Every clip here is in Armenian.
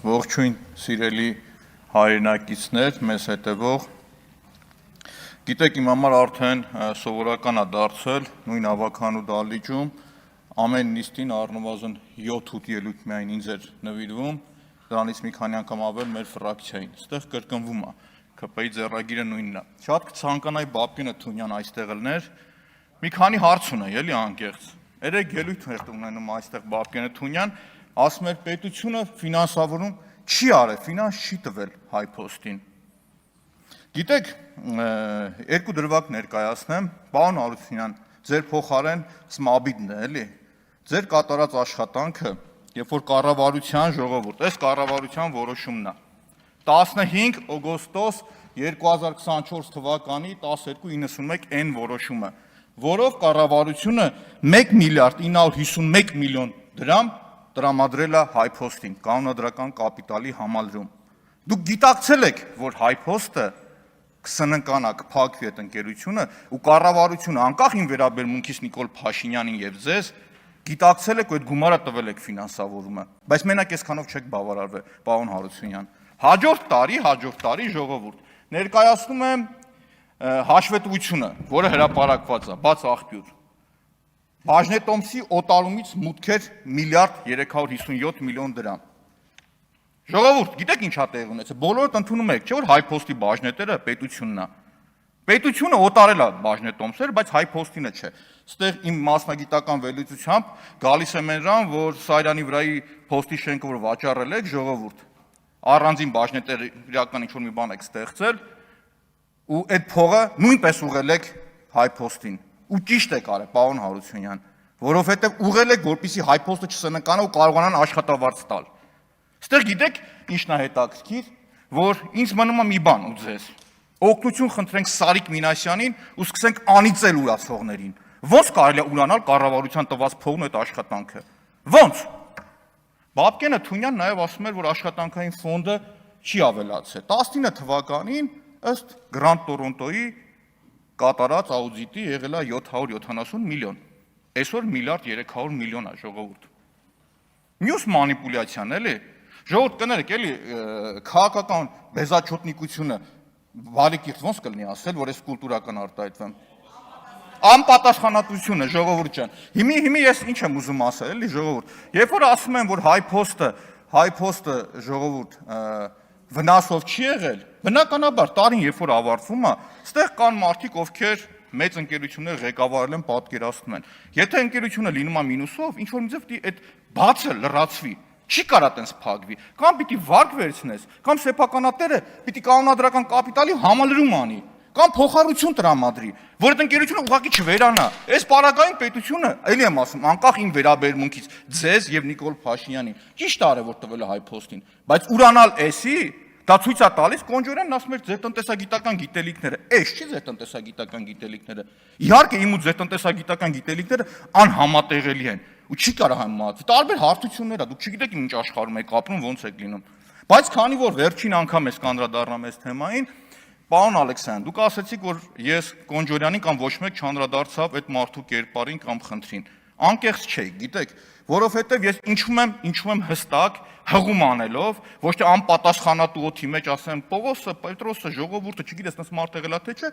Ողջույն սիրելի հայրենակիցներ, մեզ հետևող։ Գիտեք, իմ համար արդեն սովորական է դարձել նույն ավականու դահլիճում ամեն նիստին առնվազն 7-8 ելույթ միայն ինձ էր նվիրվում, դրանից մի քանի անգամ ավել մեր ֆրակցիային։ Այստեղ կրկնվում է, ԿՊ-ի ձեռագիրը նույնն է։ Շատ կցանկանայի Բաբկենը Թունյան այստեղ լներ, մի քանի հարց ունեի, էլի անկեղծ։ Երեք ելույթ ունենում այստեղ Բաբկենը Թունյան, ասում էր պետությունը ֆինանսավորում չի արել, ֆինանս չի տվել HiPost-ին։ Գիտեք, երկու դրվագ ներկայացնեմ, պարոն Հարությունյան, ձեր փոխարեն Սմաբիդն է, էլի։ Ձեր կատարած աշխատանքը, երբ որ կառավարության ժողովուրդ, այս կառավարության որոշումն է։ 15 օգոստոս 2024 թվականի 12:91 որոշումը, որով կառավարությունը 1 միլիարդ 951 միլիոն դրամ տրամադրել է HiPost-ին, կանոնադրական կապիտալի համալրում։ Դուք գիտակցել եք, որ HiPost-ը կսննկանա, կփակվի այդ ընկերությունը ու կառավարությունը, անկախ իմ վերաբերմունքից Նիկոլ Փաշինյանին եւ ձեզ, գիտակցել եք, որ այդ գումարը տվել եք ֆինանսավորումը, բայց մենակ այսքանով չեք բավարարվել, պարոն Հարությունյան։ Հաջորդ տարի ժողովուրդ ներկայացնում եմ հաշվետվությունը, որը հրապարակված է, բաց աղբյուր։ Բաժնետոմսի օտարումից մուտքեր 1 միլիոն դրամ։ Ժողովուրդ, գիտեք ինչ է տեղի ունեցել, բոլորդ ընդունում եք, չէ՞ որ HiPost-ի բաժնետերը պետությունն է։ Պետությունը օտարել է բաժնետոմսերը, բայց HiPost-ինը չէ։ Ստեղ իմ մասնագիտական վերլուծությամբ գալիս եմ նրան, որ Սարյանի վրայի փոստի շենքը, որ վաճառել եք, ժողովուրդ, առանձին բաժնետեր իրական ինչ-որ մի բան եք ստեղծել, ու այդ փողը նույնպես ուղղել եք HiPost-ին։ Ու ճիշտ եք արել, պարոն Հարությունյան, որովհետև ուղղել եք, որպեսզի HiPost-ը չսննկանա ու կարողանան աշխատավարձ տալ։ Ստեղ գիտեք ինչն է հետաքրքիր, որ ինձ մնում է մի բան ու ձեզ։ Օգնություն խնդրենք Սարիկ Մինասյանին ու սկսենք անիծել ուրացողներին։ Ոնց կարելի է ուրանալ կառավարության տված փողն այդ աշխատանքը։ Ոնց։ Բաբկենը Թունյան նաև ասում էր, որ աշխատանքային ֆոնդը չի ավելացել։ 19 թվականին ըստ Grand Toronto-ի կատարած աուդիտի եղել է 770 միլիոն, այսօր 1 միլիարդ 300 միլիոն է, ժողովուրդ։ Մյուս մանիպուլյացիան, էլի, ժողովուրդ կներեք, էլի, քաղաքական բեզաչոտնիկությունը վարիկիղծ ոնց կլինի ասել, որ այս կուլտուրական արտահայտվեմ։ Անպատասխանատվությունը, ժողովուրդ ջան։ Հիմի ես ինչ եմ ուզում ասել, էլի, ժողովուրդ։ Երբ որ ասում են, որ HiPost-ը ժողովուրդ վնասով չի եղել, բնականաբար տարին երբ որ ավարտվում է, ստեղ կան մարդիկ, ովքեր մեծ ընկերություններ ղեկավարել են, պատկերացնում են։ Եթե ընկերությունը լինում է մինուսով, ինչ որ մի ձև այդ բացը լրացվի, չի կարա տենց փակվի, կամ պիտի վարկ վերցնես, կամ սեփականատերը պիտի կանոնադրական կապիտալի համալրում անի, կամ փոխառություն տրամադրի, որ այդ ընկերությունը ուղղակի չվերանա։ Այս պարագային պետությունը, էլի եմ ասում, անկախ իմ վերաբերմունքից ձեզ եւ Նիկոլ Փաշինյանին, ճիշտ արել որ տվել է HiPost-ին, բայց ուրանալ էսի, դա ցույց է տալիս Կոնջորյանն ասում էր ձեր տնտեսագիտական գիտելիքները, էս չի ձեր տնտեսագիտական գիտելիքները։ Իհարկե իմ ու ձեր տնտեսագիտական գիտելիքները անհամատեղելի են ու չի կարող համեմատել։ Տարբեր հարթություններ է, դուք չգիտեք ինչ աշխարհում եք ապրում, ոնց եք լինում։ Բայց քանի որ վերջին անգամ ես կանդրադառնամ այս թեմային, պարոն Ալեքսյան, դուք ասացիք, որ ես Կոնջորյանին կամ ոչ մեկ չանդրադարձավ այդ մարդու կերպարին կամ խնդրին։ Անկեղծ չէի, գիտեք, որովհետև ես ինչում եմ հստակ հղում անելով, ոչ թե անպատասխանատու օդի մեջ ասեմ, Պողոսը, Պետրոսը, ժողովուրդը, չգիտես, նս մարդ եղել է թե չէ,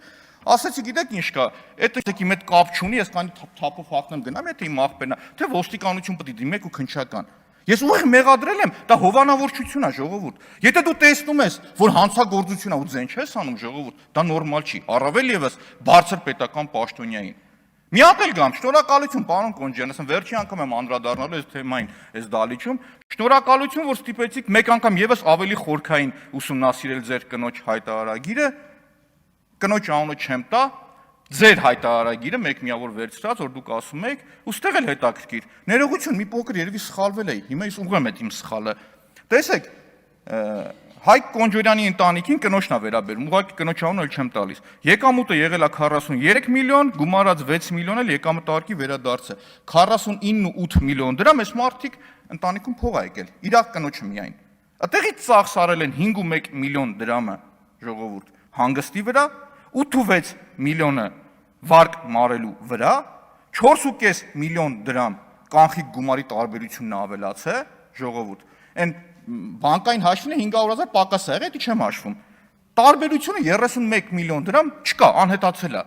ասեցի, գիտեք ինչ կա, այդ իմ հետ կապ չունի, ես կանի թափով հաղթեմ գնամ, եթե իմ աղբերն է, թե ոստիկանություն պետք է դիմեք ու քննչական։ Ես ուղիղ մեղադրել եմ, դա հովանավորչություն է, ժողովուրդ։ Եթե դու տեսնում ես, որ հանցագործություն է ու ձեն չես անում, ժողովուրդ, դա նորմալ չի, առավել եւս բարձր պետական պաշտոնյային։ Մի հատ էլ գամ, շնորհակալություն, պարոն Կոնջյան, ասեմ, վերջի անգամ եմ անդրադառնալու այս թեմային, այս դահլիճում, շնորհակալություն, որ ստիպեցիք մեկ անգամ եւս ավելի խորքային ուսումնասիրել ձեր կնոջ հայտարարագիրը, կնոջ անունը չեմ տա, ձեր հայտարարագիրը մեկ միավոր վերցրած, որ դուք ասում եք, ու ստեղ էլ հետաքրքիր, ներողություն, մի փոքր երևի սխալվել էի, հիմա ես ուղղեմ այդ իմ սխալը։ Տեսեք, Հայկ Կոնջորյանի ընտանիքին կնոջն է վերաբերում, ուղղակի կնոջ անունը էլ չեմ տալիս։ Եկամուտը եղել է 43 միլիոն, գումարած 6 միլիոն էլ եկամտարկի վերադարձը։ 49.8 միլիոն դրամ այս մարդիկ ընտանիքում փող ա եկել, իրավ կնոջը միայն։ Այդտեղից ծախսարել են 5.1 միլիոն դրամը, ժողովուրդ, հանգստի վրա, 8.6 միլիոնը վարկ մարելու վրա, 4.5 միլիոն դրամ կանխիկ գումարի տարբերությունն ավելաց է, ժողովուրդ։ Այն բանկային հաշվին 500,000 պակաս է եղել, դա չեմ հաշվում։ Տարբերությունը 31 միլիոն դրամ չկա, անհետացել է։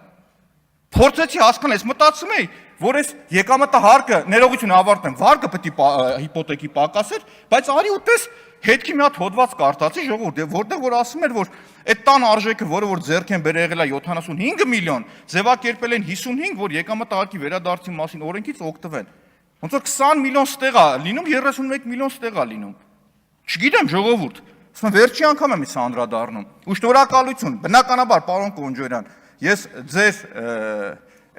Փորձեցի հասկանալ, ես մտածում էի, որ այս եկամտը հարկը ներողություն ավարտեմ, վարկը պետք է հիպոթեքի պակասեր, բայց արի ու տես հետքի մի հատ հոդված կարդացի ժողովուրդ, որտեղ որ ասում էր, որ այդ տան արժեքը, որը որ ձեռք են բերել եղել է 75 միլիոն, ձևակերպել են 55, որ եկամտը հարկի վերադարձի մասին օրենքից օգտվեն։ Ոնց որ 20 միլիոն ստեղ է լինում, 31 միլիոն ստեղ է լինում։ Չգիտեմ ժողովուրդ, ասում եմ վերջի անգամ եմ ես անդրադառնում։ Ու շնորհակալություն, բնականաբար պարոն Կոնջորյան, ես ձեր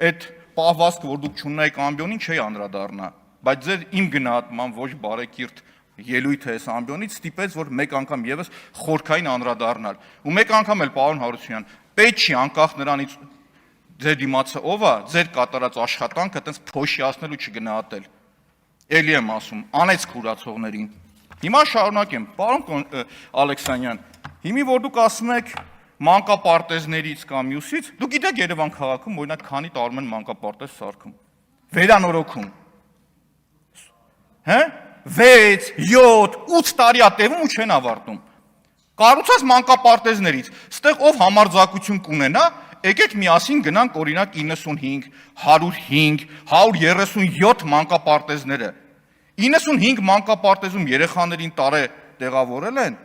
այդ պահվածքը, որ դուք չունենայիք ամբիոնին, չէի անդրադառնա, բայց ձեր իմ գնահատման ոչ բարեկիրթ ելույթը այս ամբիոնից ստիպեց, որ մեկ անգամ եւս խորքային անդրադառնալ։ Ու մեկ անգամ էլ պարոն Հարությունյան, պետք չի անկախ նրանից ձեր դիմացը ով է, ձեր կատարած աշխատանքը այտենց փոշիացնել ու չգնահատել։ Էլի եմ ասում, անեծք ուրացողներին։ Հիմա շարունակեմ, պարոն Ալեքսանյան, հիմի որ դուք ասում եք մանկապարտեզներից կամ մյուսից, դուք գիտեք Երևան քաղաքում օրինակ քանի տարում են մանկապարտեզ սարքում, վերանորոգում։ Հա 6, 7, 8 տարի է տևում ու չեն ավարտում։ Կառուցած մանկապարտեզներից, ստեղ ով համարձակություն կունենա, եկեք միասին գնանք օրինակ 95, 105, 137 մանկապարտեզները։ 95 մանկապարտեզում երեխաներին տարե տեղավորել են,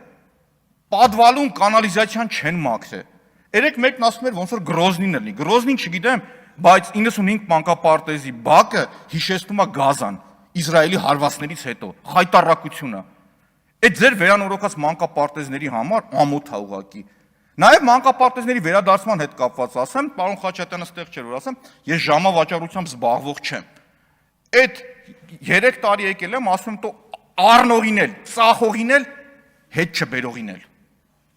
պատվալուն կանալիզացիան չեն մաքրել։ Երեք մեկն ասում էր ոնց որ Գրոզնին լինի։ Գրոզնին չգիտեմ, բայց 95 մանկապարտեզի բակը հիշեցնում է Գազան, Իսրայելի հարվածներից հետո, խայտառակությունը։ Այդ ձեր վերանորոգած մանկապարտեզների համար ամոթ է ուղղակի։ Նաև մանկապարտեզների վերադարձման հետ կապված ասեմ, պարոն Խաչատրյանը ստեղ չէր որ ասեմ, ես ժամավաճառությամբ զբաղվող չեմ։ Այդ 3 տարի եկել եմ, ասում եմ, տո առնողին էլ, ծախողին էլ, հետ չբերողին էլ։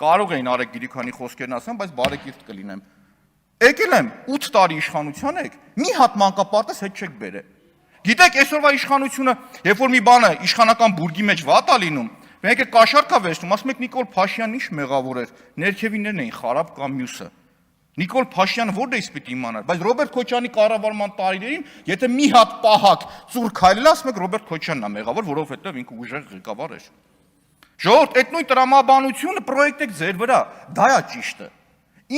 Կարող էին Արեգ Գիրիքյանի խոսքերն ասեմ, բայց բարեկիրթ կլինեմ։ Եկել եմ 8 տարի իշխանության եք, մի հատ մանկապարտեզ հետ չեք բերել։ Գիտեք, այսօրվա իշխանությունը, երբ որ մի բանը իշխանական բուրգի մեջ վատ է լինում, մենք է կաշառք է վերցնում, ասում եք Նիկոլ Փաշյանն ինչ մեղավոր էր, ներքևիններն էին խարապ կամ մյուսը։ Նիկոլ Փաշյանը որտե՞ղ է պետք իմանալ, բայց Ռոբերտ Քոչյանի կառավարման տարիներին, եթե մի հատ պահակ ծուր քայլել, ասում եք Ռոբերտ Քոչյանն է մեղավոր, որովհետև ինքը ուժեղ ղեկավար էր։ Ժողովուրդ, այդ նույն տրամաբանությունը պրոյեկտ եք ձեր վրա, դա է ճիշտը։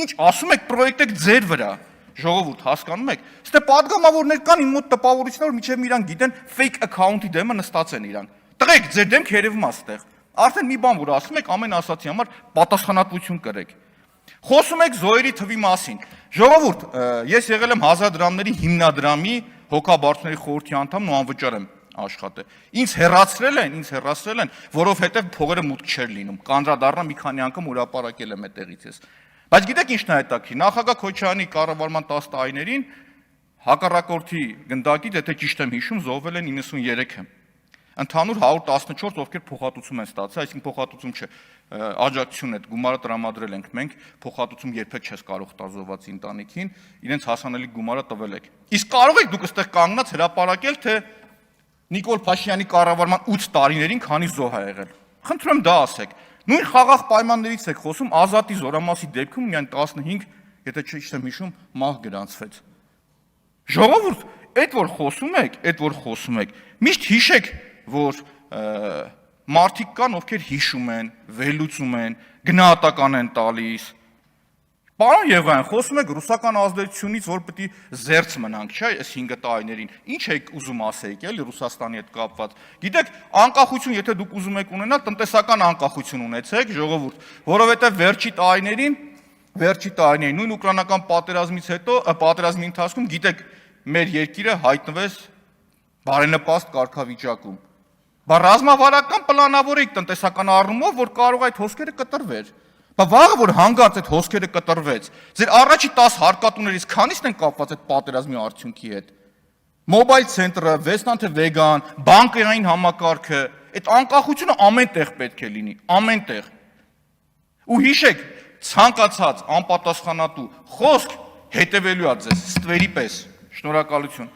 Ինչ ասում եք պրոյեկտ եք ձեր վրա, ժողովուրդ, հասկանում եք։ Ստե падգամավորներ կան իմ մոտ տպավորիչներ, որ միջև իրանք գիտեն fake account-ի դեմը նստած են իրանք։ Տղեկ, ձեր դեմք երևում է ստեղ։ Արդեն մի բան որ ասում եք, ամեն ասացի համար պատասխանատվություն կրեք։ Խոսում եք զոհերի թվի մասին։ Ժողովուրդ, ես եղել եմ 1000 դրամների հիմնադրամի հոգաբարձուների խորհրդի անդամ ու անվճար եմ աշխատել։ Ինձ հեռացրել են, որովհետև փողերը մուտք չէր լինում։ Կանդրադառնամ մի քանի անգամ հրապարակել եմ այդտեղից ես։ Բայց գիտեք ինչն է հետաքրքիր, նախագահ Քոչարյանի կառավարման 10 տարիներին հակառակորդի գնդակից, եթե ճիշտ եմ հիշում, զոհվել են 93-ը։ Ընդհանուր 114, ովքեր փոխհատուցում են ստացել, այսինքն փոխհատուցում չէ, աջակցություն այդ գումարը տրամադրել ենք մենք, փոխհատուցում երբեք չես կարող տալ զոհվածի ընտանիքին, իրենց հասանելի գումարը տվել եք։ Իսկ կարող եք դուք այստեղ կանգնած հրապարակել, թե Նիկոլ Փաշինյանի կառավարման 8 տարիներին քանի զոհ ա եղել։ Խնդրում եմ դա ասեք։ Նույն խաղաղ պայմաններից եք խոսում, Ազատի զորամասի դեպքում միայն 15, եթե ճիշտ եմ հիշում, մահ գրանցվեց։ Ժողովուրդ, այդ որ խոսում եք, միշտ հիշեք, որ մարդիկ կան, ովքեր հիշում են, վերլուծում են, գնահատական են տալիս։ Պարոն Եղայան, խոսում եք ռուսական ազդեցությունից, որ պետք է զերծ մնանք, չէ՞, այս 5 տարիներին։ Ինչ եք ուզում ասեիք, էլի Ռուսաստանի հետ կապված։ Գիտեք, անկախություն, եթե դուք ուզում եք ունենալ, տնտեսական անկախություն ունեցեք, ժողովուրդ, որովհետև վերջի տարիներին նույն ուկրաինական պատերազմից հետո, պատերազմի ընթացքում, գիտեք, մեր երկիրը հայտնվեց բարենպաստ կարգավիճակում։ Բա ռազմավարական պլանավորեք տնտեսական առումով, որ կարող այդ հոսքերը կտրվեր։ Բա վաղը որ հանգած այդ հոսքերը կտրվեց, ձեր առաջի 10 հարկատուներից քանիսն են կապված այդ պատերազմի արդյունքի հետ։ Մոբայլ ցենտրը, Վեստան թե Վեգան, բանկային համակարգը, այդ անկախությունը ամեն տեղ պետք է լինի, ամեն տեղ։ Ու հիշեք, ցանկացած անպատասխանատու խոսք հետևելու է ձեզ ստվերի պես։ Շնորհակալություն։